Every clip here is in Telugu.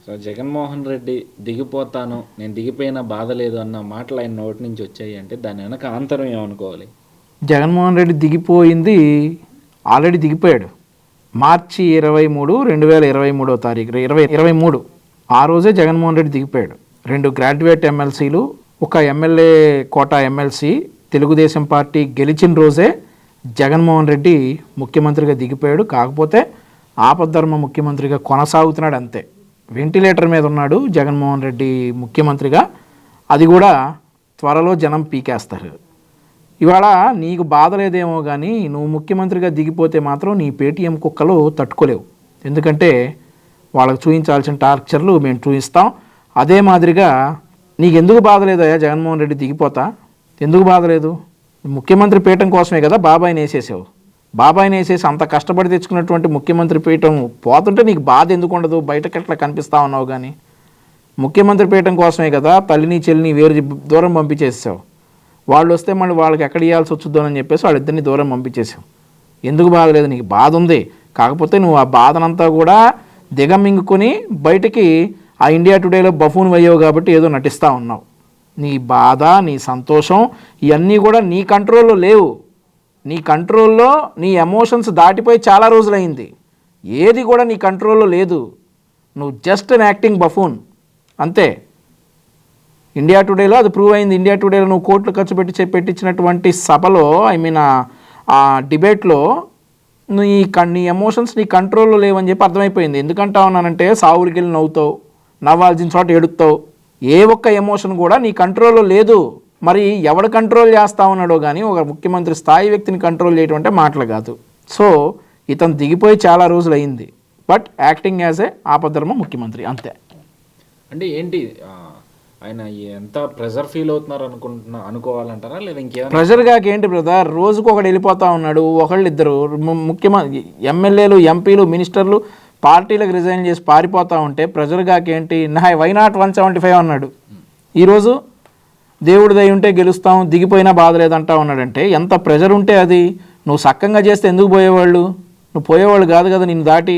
సో జగన్మోహన్ రెడ్డి దిగిపోతాను, నేను దిగిపోయినా బాధ లేదు అన్న మాటలు ఆయన నోటి నుంచి వచ్చాయి అంటే దాని వెనక ఆంతరం ఏమనుకోవాలి? జగన్మోహన్ రెడ్డి దిగిపోయింది, ఆల్రెడీ దిగిపోయాడు. మార్చి 23, 2023 తారీఖు 2023 ఆ రోజే జగన్మోహన్ రెడ్డి దిగిపోయాడు. 2 గ్రాడ్యుయేట్ ఎమ్మెల్సీలు, ఒక MLA quota MLC Telugu Desam party గెలిచిన రోజే జగన్మోహన్ రెడ్డి ముఖ్యమంత్రిగా దిగిపోయాడు. కాకపోతే ఆపద్ధర్మ ముఖ్యమంత్రిగా కొనసాగుతున్నాడు అంతే. వెంటిలేటర్ మీద ఉన్నాడు జగన్మోహన్ రెడ్డి ముఖ్యమంత్రిగా. అది కూడా త్వరలో జనం పీకేస్తారు. ఇవాళ నీకు బాధ లేదేమో కానీ నువ్వు ముఖ్యమంత్రిగా దిగిపోతే మాత్రం నీ పేటీఎం కుక్కలు తట్టుకోలేవు. ఎందుకంటే వాళ్ళకు చూపించాల్సిన టార్చర్లు మేము చూపిస్తాం. అదే మాదిరిగా నీకు ఎందుకు బాధ లేదయ్యా జగన్మోహన్ రెడ్డి దిగిపోతా? ఎందుకు బాధ లేదు? ముఖ్యమంత్రి పీఠం కోసమే కదా బాబాయిని వేసేసావు. బాబాయిని వేసేసి అంత కష్టపడి తెచ్చుకున్నటువంటి ముఖ్యమంత్రి పీఠం పోతుంటే నీకు బాధ ఎందుకు ఉండదు? బయటకి ఎట్లా కనిపిస్తా ఉన్నావు కానీ ముఖ్యమంత్రి పీఠం కోసమే కదా తల్లిని చెల్లిని వేరు దూరం పంపించేసావు. వాళ్ళు వస్తే మళ్ళీ వాళ్ళకి ఎక్కడ ఇవ్వాల్సి వచ్చుద్దోనని చెప్పేసి వాళ్ళిద్దరిని దూరం పంపించేసావు. ఎందుకు బాధ లేదు? నీకు బాధ ఉంది. కాకపోతే నువ్వు ఆ బాధనంతా కూడా దిగమింగుకొని బయటికి ఆ ఇండియా టుడేలో బఫూన్ అయ్యావు కాబట్టి ఏదో నటిస్తూ ఉన్నావు. నీ బాధ, నీ సంతోషం ఇవన్నీ కూడా నీ కంట్రోల్లో లేవు. నీ కంట్రోల్లో నీ ఎమోషన్స్ దాటిపోయి చాలా రోజులైంది. ఏది కూడా నీ కంట్రోల్లో లేదు. నువ్వు జస్ట్ అన్ యాక్టింగ్ బఫూన్ అంతే. ఇండియా టుడేలో అది ప్రూవ్ అయింది. ఇండియా టుడేలో నువ్వు కోట్లు ఖర్చు పెట్టి పెట్టించినటువంటి సభలో ఆ డిబేట్లో నీ ఎమోషన్స్ నీ కంట్రోల్లో లేవని చెప్పి అర్థమైపోయింది. ఎందుకంటా ఉన్నానంటే సావుడికి వెళ్ళి నవ్వుతావు, నవ్వాల్సిన చోట ఎడుతావు. ఏ ఒక్క ఎమోషన్ కూడా నీ కంట్రోల్లో లేదు. మరి ఎవడు కంట్రోల్ చేస్తూ ఉన్నాడో కానీ ఒక ముఖ్యమంత్రి స్థాయి వ్యక్తిని కంట్రోల్ చేయడం అంటే మాటలు కాదు. సో ఇతను దిగిపోయి చాలా రోజులు అయింది. బట్ యాక్టింగ్ యాజ్ ఏ ఆపద్ధర్మ ముఖ్యమంత్రి అంతే. అంటే ఏంటి ఆయన ఎంత ప్రెజర్ ఫీల్ అవుతున్నారు అనుకోవాలంటారా లేదా ఇంకేమైనా? ప్రెజర్గా ఏంటి బ్రదర్? రోజుకు ఒకడు వెళ్ళిపోతూ ఉన్నాడు, ఒకళ్ళు ఇద్దరు ముఖ్యమంత్రి ఎమ్మెల్యేలు, ఎంపీలు, మినిస్టర్లు పార్టీలకు రిజైన్ చేసి పారిపోతూ ఉంటే ప్రెజర్గా ఏంటి? వై నాట్ 175 అన్నాడు. ఈరోజు దేవుడి దయ ఉంటే గెలుస్తాం, దిగిపోయినా బాధ లేదంటా ఉన్నాడంటే ఎంత ప్రెజర్ ఉంటే అది? నువ్వు సక్కంగా చేస్తే ఎందుకు పోయేవాళ్ళు? నువ్వు పోయేవాళ్ళు కాదు కదా నిన్ను దాటి.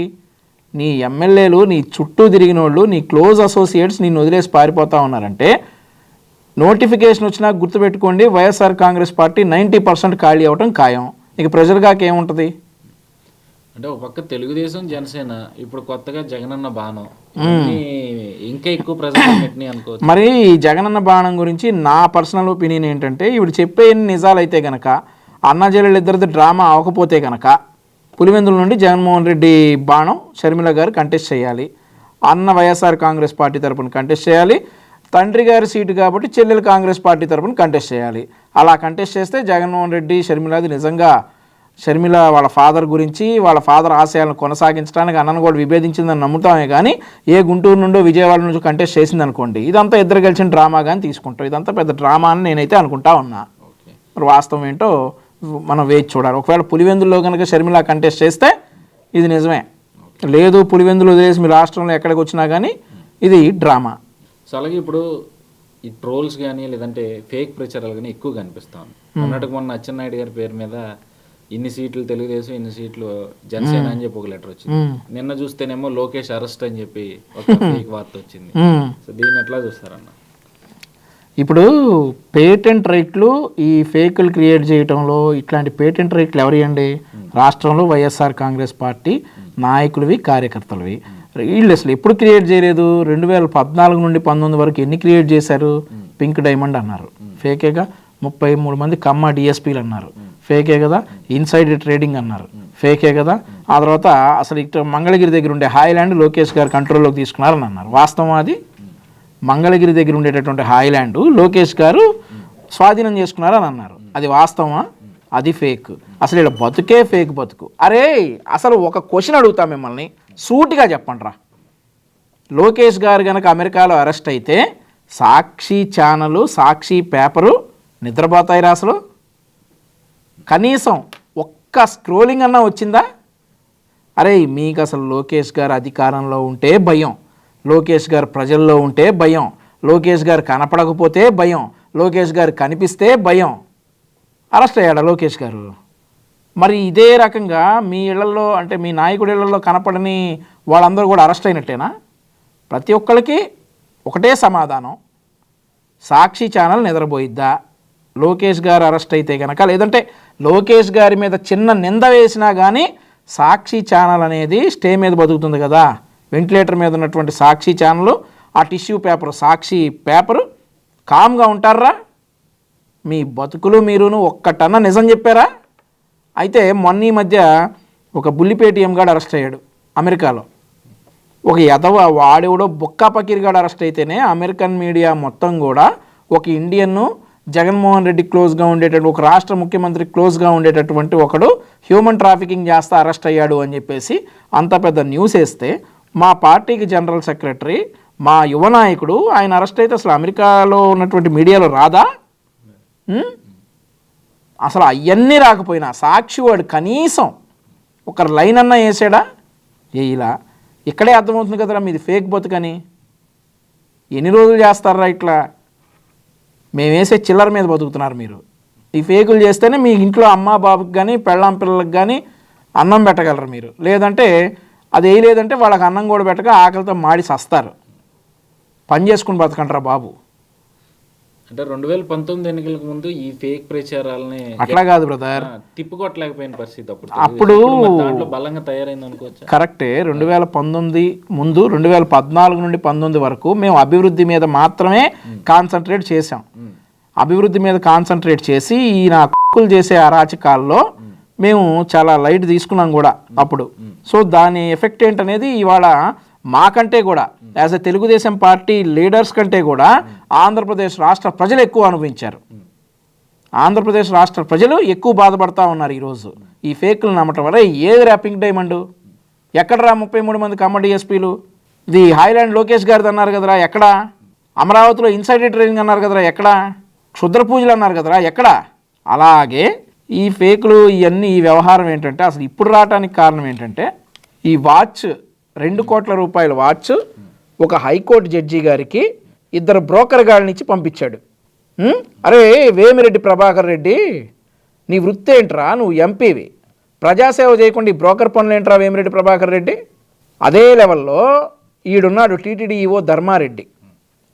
నీ ఎమ్మెల్యేలు, నీ చుట్టూ తిరిగిన వాళ్ళు, నీ క్లోజ్ అసోసియేట్స్ నిన్ను వదిలేసి పారిపోతూ ఉన్నారంటే నోటిఫికేషన్ వచ్చినా గుర్తుపెట్టుకోండి, వైఎస్ఆర్ కాంగ్రెస్ పార్టీ 90% ఖాళీ అవ్వటం ఖాయం. ఇక ప్రెజర్గా ఏముంటుంది? అంటే ఒక పక్క తెలుగుదేశం, జనసేన, ఇప్పుడు కొత్తగా జగనన్న బాణం, ఇంకా ఎక్కువ ప్రెజర్ అనుకోవచ్చు. మరి జగనన్న బాణం గురించి నా పర్సనల్ ఒపీనియన్ ఏంటంటే, ఇప్పుడు చెప్పే నిజాలైతే కనుక అన్నాచెల్లెళ్ళు ఇద్దరిది డ్రామా అవ్వకపోతే కనుక పులివెందుల నుండి జగన్మోహన్ రెడ్డి బాణం షర్మిల గారు కంటెస్ట్ చేయాలి. అన్న వైఎస్ఆర్ కాంగ్రెస్ పార్టీ తరపున కంటెస్ట్ చేయాలి. తండ్రి గారి సీటు కాబట్టి చెల్లెలు కాంగ్రెస్ పార్టీ తరపున కంటెస్ట్ చేయాలి. అలా కంటెస్ట్ చేస్తే జగన్మోహన్ రెడ్డి షర్మిలది నిజంగా షర్మిల వాళ్ళ ఫాదర్ గురించి, వాళ్ళ ఫాదర్ ఆశయాలను కొనసాగించడానికి అన్నను కూడా విభేదించిందని నమ్ముతామే కానీ ఏ గుంటూరు నుండో విజయవాడ నుంచి కంటెస్ట్ చేసింది అనుకోండి, ఇదంతా ఇద్దరు కలిసిన డ్రామా కానీ తీసుకుంటాం. ఇదంతా పెద్ద డ్రామా అని నేనైతే అనుకుంటా ఉన్నా. మరి వాస్తవం ఏంటో మనం వేచి చూడాలి. ఒకవేళ పులివెందుల్లో కనుక షర్మిల కంటెస్ట్ చేస్తే ఇది నిజమే. లేదు పులివెందులు వదిలేసి మీ రాష్ట్రంలో ఎక్కడికి వచ్చినా కానీ ఇది డ్రామా. సో అలాగే ఇప్పుడు ఈ ట్రోల్స్ కానీ లేదంటే ఫేక్ ప్రచారాలు కానీ ఎక్కువ కనిపిస్తాను. అన్నట్టుకు మొన్న అచ్చెన్నాయుడు గారి పేరు మీద ఇన్ని సీట్లు తెలుగుదేశం, ఇన్ని సీట్లు జనసేన అని చెప్పి ఒక లెటర్ వచ్చింది. నిన్న చూస్తేనేమో లోకేష్ అరెస్ట్ అని చెప్పి ఒక ఫేక్ వార్త వచ్చింది. సో దీన్ని ఎట్లా చూస్తారన్న? ఇప్పుడు పేటెంట్ రైట్లు ఈ ఫేకులు క్రియేట్ చేయడంలో ఇట్లాంటి పేటెంట్ రైట్లు ఎవరియండి? రాష్ట్రంలో వైఎస్ఆర్ కాంగ్రెస్ పార్టీ నాయకులవి, కార్యకర్తలవి. వీళ్ళు అసలు ఎప్పుడు క్రియేట్ చేయలేదు. 2014 నుండి 19 వరకు ఎన్ని క్రియేట్ చేశారు? పింక్ డైమండ్ అన్నారు, ఫేకేగా. 33 మంది కమ్మ డిఎస్పీలు అన్నారు, ఫేకే కదా. ఇన్సైడ్ ట్రేడింగ్ అన్నారు, ఫేకే కదా. ఆ తర్వాత అసలు ఇటు మంగళగిరి దగ్గర ఉండే హాయిలాండ్ లోకేష్ గారు కంట్రోల్లోకి తీసుకున్నారని అన్నారు. వాస్తవం అది? మంగళగిరి దగ్గర ఉండేటటువంటి హాయిలాండ్ లోకేష్ గారు స్వాధీనం చేసుకున్నారని అన్నారు. అది వాస్తవమా? అది ఫేక్. అసలు ఇలా బతుకే ఫేక్ బతుకు. అరే అసలు ఒక క్వశ్చన్ అడుగుతా మిమ్మల్ని, సూటిగా చెప్పండి రా. లోకేష్ గారు కనుక అమెరికాలో అరెస్ట్ అయితే సాక్షి ఛానలు, సాక్షి పేపరు నిద్రపోతాయిరా? అసలు కనీసం ఒక్క స్క్రోలింగ్ అన్నా వచ్చిందా? అరే మీకు అసలు లోకేష్ గారు అధికారంలో ఉంటే భయం, లోకేష్ గారు ప్రజల్లో ఉంటే భయం, లోకేష్ గారు కనపడకపోతే భయం, లోకేష్ గారు కనిపిస్తే భయం. అరెస్ట్ అయ్యాడా లోకేష్ గారు? మరి ఇదే రకంగా మీ ఇళ్లలో, అంటే మీ నాయకుడి ఇళ్లలో కనపడని వాళ్ళందరూ కూడా అరెస్ట్ అయినట్టేనా? ప్రతి ఒక్కరికి ఒకటే సమాధానం, సాక్షి ఛానల్ నిద్రపోయిద్దా? లోకేష్ గారు అరెస్ట్ అయితే కనుక, లేదంటే లోకేష్ గారి మీద చిన్న నింద వేసినా కానీ సాక్షి ఛానల్ అనేది స్టే మీద బతుకుతుంది కదా. వెంటిలేటర్ మీద ఉన్నటువంటి సాక్షి ఛానల్, ఆ టిష్యూ పేపర్ సాక్షి పేపరు కామ్గా ఉంటారా? మీ బతుకులు మీరును ఒక్కటన్నా నిజం చెప్పారా? అయితే మొన్న ఈ మధ్య ఒక బుల్లిపేటి ఎంగాడు అరెస్ట్ అయ్యాడు అమెరికాలో. ఒక యదవ వాడెవడో బొక్కా పకీర్గాడు అరెస్ట్ అయితేనే అమెరికన్ మీడియా మొత్తం కూడా ఒక ఇండియన్ను, జగన్మోహన్ రెడ్డి క్లోజ్గా ఉండేటటువంటి, ఒక రాష్ట్ర ముఖ్యమంత్రి క్లోజ్గా ఉండేటటువంటి ఒకడు హ్యూమన్ ట్రాఫికింగ్ చేస్తా అరెస్ట్ అయ్యాడు అని చెప్పేసి అంత పెద్ద న్యూస్ వేస్తే, మా పార్టీకి జనరల్ సెక్రటరీ, మా యువ నాయకుడు ఆయన అరెస్ట్ అయితే అసలు అమెరికాలో ఉన్నటువంటి మీడియాలో రాదా? అసలు అవన్నీ రాకపోయినా సాక్షి వాడు కనీసం ఒక లైన్ అన్నా వేసాడా? ఇలా ఇక్కడే అర్థమవుతుంది కదరా మీది ఫేక్ బతుకని. ఎన్ని రోజులు చేస్తారా ఇట్లా? మేము వేసే చిల్లర మీద బతుకుతున్నారు మీరు. ఈ ఫేకులు చేస్తేనే మీ ఇంట్లో అమ్మ బాబుకి కానీ పెళ్ళాం పిల్లలకు కానీ అన్నం పెట్టగలరు మీరు. లేదంటే అది వేయలేదంటే వాళ్ళకి అన్నం కూడా పెట్టక ఆకలితో మాడి సస్తారు. పని చేసుకుని బతకంటారా బాబు. అంటే 2019 ఎన్నికలకు ముందు ఈ ఫేక్ ప్రచారాలని అట్లా కాదు బ్రదర్, తిప్పుకోవట్లేకపోయిన పరిస్థితి అప్పుడు దాంట్లో బలంగా తయారైంది అనుకోవచ్చు. కరెక్టే. 2019 ముందు 2014 నుండి 19 వరకు మేము అభివృద్ధి మీద మాత్రమే కాన్సన్ట్రేట్ చేసాం. అభివృద్ధి మీద కాన్సన్ట్రేట్ చేసి ఈ నా కుక్కలు చేసే అరాచకాల్లో మేము చాలా లైట్ తీసుకున్నాం కూడా అప్పుడు. సో దాని ఎఫెక్ట్ ఏంటనేది ఇవాళ మాకంటే కూడా as a Telugu Desam party leaders కంటే కూడా ఆంధ్రప్రదేశ్ రాష్ట్ర ప్రజలు ఎక్కువ అనుభవించారు. ఆంధ్రప్రదేశ్ రాష్ట్ర ప్రజలు ఎక్కువ బాధపడతా ఉన్నారు ఈరోజు ఈ ఫేక్లు నమ్మటం వల్ల. ఏది రా పింక్ డైమండ్? ఎక్కడరా 33 మంది కమ్మ డిఎస్పీలు? ఇది హైలాండ్ లోకేష్ గారిది అన్నారు కదరా, ఎక్కడ? అమరావతిలో ఇన్సైడర్ ట్రైనింగ్ అన్నారు కదరా, ఎక్కడ? క్షుద్ర పూజలు అన్నారు కదరా, ఎక్కడ? అలాగే ఈ ఫేకులు ఇవన్నీ, ఈ వ్యవహారం ఏంటంటే అసలు ఇప్పుడు రావడానికి కారణం ఏంటంటే ఈ వాచ్ 2 కోట్ల రూపాయల వాచ్ ఒక హైకోర్టు జడ్జి గారికి 2 బ్రోకర్ గాళ్ళని ఇచ్చి పంపించాడు. అరే వేమిరెడ్డి ప్రభాకర్ రెడ్డి, నీ వృత్తి ఏంట్రా? నువ్వు ఎంపీవి, ప్రజాసేవ చేయకుండా ఈ బ్రోకర్ పనులు ఏంట్రా వేమిరెడ్డి ప్రభాకర్ రెడ్డి? అదే లెవెల్లో ఈడున్నాడు టీటీడీ ఈవో ధర్మారెడ్డి.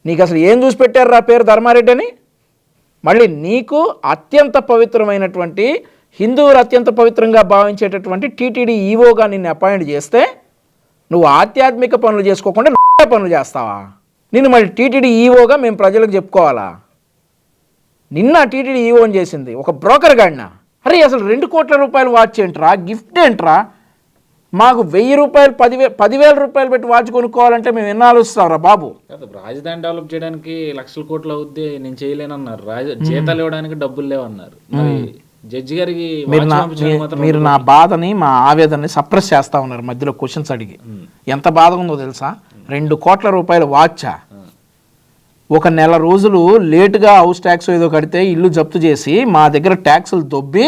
నీకు అసలు ఏం చూసి పెట్టారు రా పేరు ధర్మారెడ్డి అని? మళ్ళీ నీకు అత్యంత పవిత్రమైనటువంటి, హిందువులు అత్యంత పవిత్రంగా భావించేటటువంటి టీటీడీ ఈవోగా నిన్ను అపాయింట్ చేస్తే నువ్వు ఆధ్యాత్మిక పనులు చేసుకోకుండా పనులు చేస్తావా? నిన్ను మళ్ళీ టీటీడీ ఈవోగా మేము ప్రజలకు చెప్పుకోవాలా? నిన్న టీటీడీ ఈవోని చేసింది ఒక బ్రోకర్ గాడినా? అరే అసలు 2 కోట్ల రూపాయలు వాచ్ ఏంట్రా? గిఫ్ట్ ఏంట్రా? మాకు 1000 రూపాయలు 10,000 రూపాయలు పెట్టి వాచ్ కొనుక్కోవాలంటే మేము ఎన్ని ఆలోచిస్తావురా బాబు? రాజధాని డెవలప్ చేయడానికి లక్షల కోట్లు అవుద్ది, నేను చేయలేనన్నారు. జీతాలు ఇవ్వడానికి డబ్బులు లేవన్నారు. జడ్జి గారికి మీరు నా బాధని, మా ఆవేదనని సప్రెస్ చేస్తా ఉన్నారు మధ్యలో క్వశ్చన్స్ అడిగి. ఎంత బాధ ఉందో తెలుసా? 2 కోట్ల రూపాయల వాచా? ఒక నెల రోజులు లేటుగా హౌస్ ట్యాక్స్ ఏదో కడితే ఇల్లు జప్తు చేసి మా దగ్గర ట్యాక్సులు దొబ్బి,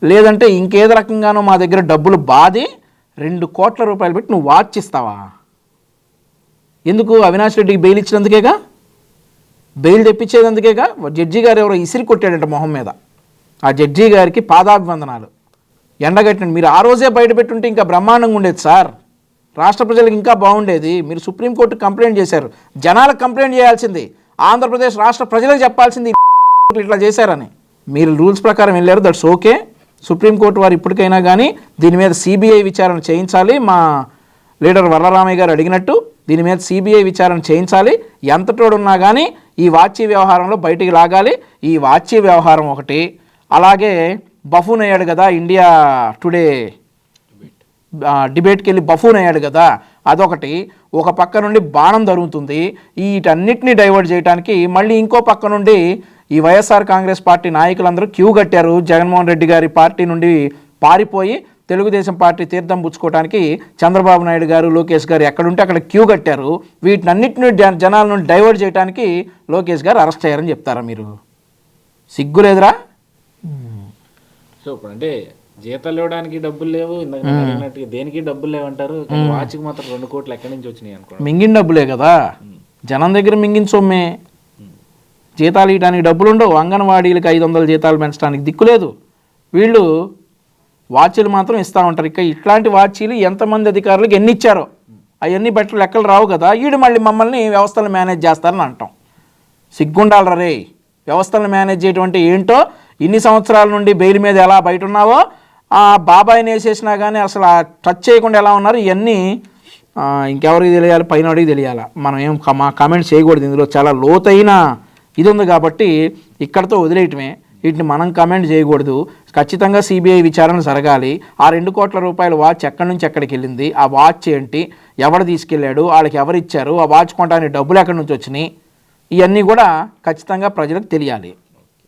లేదంటే ఇంకేదో రకంగానో మా దగ్గర డబ్బులు బాది 2 కోట్ల రూపాయలు పెట్టి నువ్వు వాచ్ ఇస్తావా? ఎందుకు? అవినాష్ రెడ్డికి బెయిల్ ఇచ్చినందుకేగా, బెయిల్ తెప్పించేదందుకేగా. జడ్జి గారు ఎవరో ఇసిరి కొట్టాడంట మొహం మీద. ఆ జడ్జి గారికి పాదాభివందనాలు. ఎండగట్టిన మీరు ఆ రోజే బయట పెట్టుంటే ఇంకా బ్రహ్మాండంగా ఉండేది సార్, రాష్ట్ర ప్రజలకు ఇంకా బాగుండేది. మీరు సుప్రీంకోర్టు కంప్లైంట్ చేశారు, జనాలకు కంప్లైంట్ చేయాల్సింది, ఆంధ్రప్రదేశ్ రాష్ట్ర ప్రజలకు చెప్పాల్సింది ఇట్లా చేశారని. మీరు రూల్స్ ప్రకారం వెళ్ళారు, దట్స్ ఓకే. సుప్రీంకోర్టు వారు ఇప్పటికైనా కానీ దీని మీద సిబిఐ విచారణ చేయించాలి. మా లీడర్ వరలరామయ్య గారు అడిగినట్టు దీని మీద సిబిఐ విచారణ చేయించాలి. ఎంతటోడున్నా కానీ ఈ వాచీ వ్యవహారంలో బయటికి లాగాలి. ఈ వాచీ వ్యవహారం ఒకటి, అలాగే బఫూన్ అయ్యాడు కదా ఇండియా టుడే డిబేట్కి వెళ్ళి బఫూన్ అయ్యాడు కదా, అదొకటి. ఒక పక్క నుండి బాణం జరుగుతుంది, వీటన్నిటిని డైవర్ట్ చేయడానికి మళ్ళీ ఇంకో పక్క నుండి ఈ వైఎస్ఆర్ కాంగ్రెస్ పార్టీ నాయకులందరూ క్యూ కట్టారు. జగన్మోహన్ రెడ్డి గారి పార్టీ నుండి పారిపోయి తెలుగుదేశం పార్టీ తీర్థం పుచ్చుకోవడానికి చంద్రబాబు నాయుడు గారు, లోకేష్ గారు ఎక్కడుంటే అక్కడ క్యూ కట్టారు. వీటినన్నింటినీ జనాల నుండి డైవర్ట్ చేయడానికి లోకేష్ గారు అరెస్ట్ అయ్యారని చెప్తారా మీరు? సిగ్గులేదురా? సో ఇప్పుడు అంటే జీతాలు ఇవ్వడానికి డబ్బులు లేవు, దేనికి డబ్బులు లేవంటారు, వాచ్కి మాత్రం 2 కోట్లు ఎక్కడి నుంచి వచ్చినాయి అనుకో. మింగిన డబ్బులే కదా, జనం దగ్గర మింగిన సొమ్మే. జీతాలు ఇవ్వడానికి డబ్బులు ఉండవు, అంగన్వాడీలకు 500 జీతాలు పెంచడానికి దిక్కులేదు. వీళ్ళు వాచీలు మాత్రం ఇస్తూ ఉంటారు. ఇక ఇట్లాంటి వాచీలు ఎంతమంది అధికారులకు ఎన్ని ఇచ్చారో అవన్నీ బట్టి లెక్కలు రావు కదా, ఈడు మళ్ళీ మమ్మల్ని వ్యవస్థలు మేనేజ్ చేస్తారని అంటాం. సిగ్గుండాలరా రే, వ్యవస్థలను మేనేజ్ చేయటం అంటే ఏంటో. ఇన్ని సంవత్సరాల నుండి బెయిల్ మీద ఎలా బయట ఉన్నావో, ఆ బాబాయిని వేసేసినా కానీ అసలు టచ్ చేయకుండా ఎలా ఉన్నారు, ఇవన్నీ ఇంకెవరికి తెలియాలి, పైన వాడికి తెలియాలి. మనం ఏం మా కామెంట్స్ చేయకూడదు, ఇందులో చాలా లోతైన ఇది ఉంది కాబట్టి ఇక్కడతో వదిలేయటమే. వీటిని మనం కామెంట్ చేయకూడదు. ఖచ్చితంగా సిబిఐ విచారణ జరగాలి. ఆ 2 కోట్ల రూపాయల వాచ్ ఎక్కడి నుంచి ఎక్కడికి వెళ్ళింది, ఆ వాచ్ ఏంటి, ఎవరు తీసుకెళ్ళాడు, వాళ్ళకి ఎవరు ఇచ్చారు, ఆ వాచ్ కొనడానికి డబ్బులు ఎక్కడి నుంచి వచ్చినాయి, ఇవన్నీ కూడా ఖచ్చితంగా ప్రజలకు తెలియాలి.